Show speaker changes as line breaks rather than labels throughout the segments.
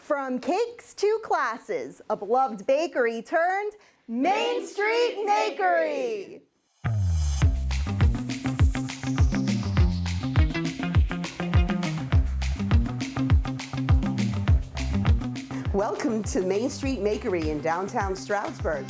From cakes to classes, a beloved bakery turned Main Street Makery. Welcome to Main Street Makery in downtown Stroudsburg.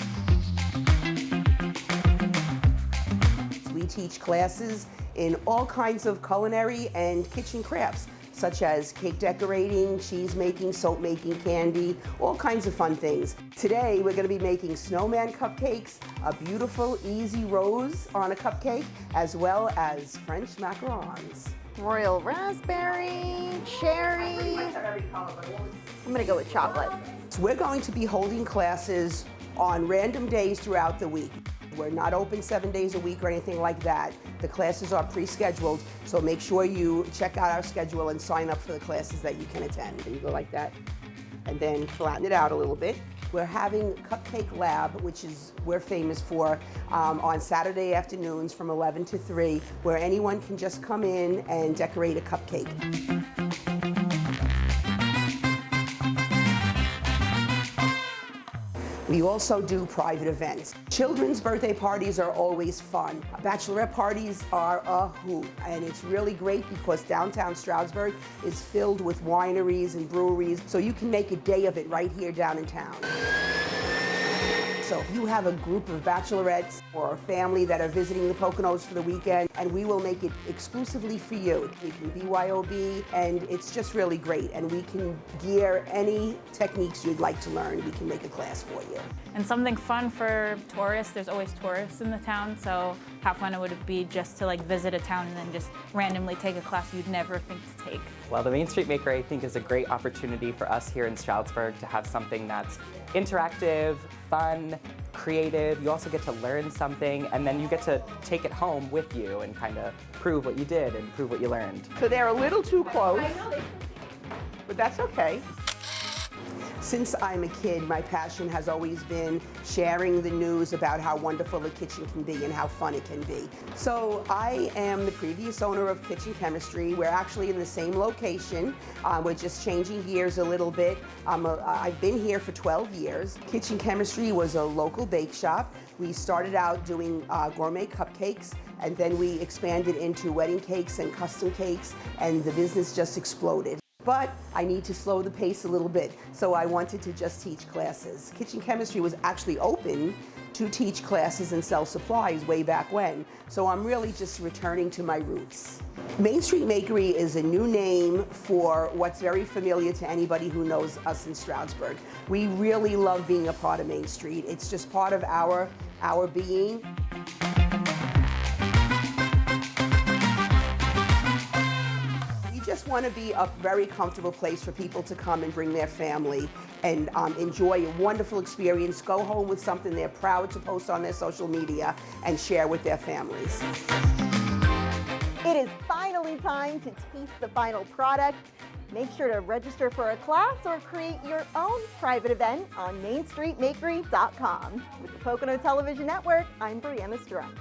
We teach classes in all kinds of culinary and kitchen crafts, such as cake decorating, cheese making, soap making, candy, all kinds of fun things. Today, we're going to be making snowman cupcakes, a beautiful, easy rose on a cupcake, as well as French macarons.
Royal raspberry, cherry. I'm gonna go with chocolate.
So we're going to be holding classes on random days throughout the week. We're not open 7 days a week or anything like that. The classes are pre-scheduled, so make sure you check out our schedule and sign up for the classes that you can attend. You go like that, and then flatten it out a little bit. We're having Cupcake Lab, which is we're famous for, on Saturday afternoons from 11 to 3, where anyone can just come in and decorate a cupcake. We also do private events. Children's birthday parties are always fun. Bachelorette parties are a hoot, and it's really great because downtown Stroudsburg is filled with wineries and breweries, so you can make a day of it right here down in town. So if you have a group of bachelorettes or a family that are visiting the Poconos for the weekend, and we will make it exclusively for you. You can BYOB, and it's just really great. And we can gear any techniques you'd like to learn. We can make a class for you.
And something fun for tourists. There's always tourists in the town, so how fun it would be just to visit a town and then just randomly take a class you'd never think to take.
Well, the Main Street Makery, I think, is a great opportunity for us here in Stroudsburg to have something that's interactive, fun, creative. You also get to learn something, and then you get to take it home with you and kind of prove what you did and prove what you learned.
So they're a little too close, but that's okay. Since I'm a kid, my passion has always been sharing the news about how wonderful the kitchen can be and how fun it can be. So I am the previous owner of Kitchen Chemistry. We're actually in the same location. We're just changing gears a little bit. I've been here for 12 years. Kitchen Chemistry was a local bake shop. We started out doing gourmet cupcakes, and then we expanded into wedding cakes and custom cakes, and the business just exploded. But I need to slow the pace a little bit, so I wanted to just teach classes. Kitchen Chemistry was actually open to teach classes and sell supplies way back when, so I'm really just returning to my roots. Main Street Makery is a new name for what's very familiar to anybody who knows us in Stroudsburg. We really love being a part of Main Street. It's just part of our being. Just want to be a very comfortable place for people to come and bring their family and enjoy a wonderful experience, go home with something they're proud to post on their social media and share with their families.
It is finally time to taste the final product. Make sure to register for a class or create your own private event on MainStreetMakery.com. With the Pocono Television Network, I'm Brianna Strunk.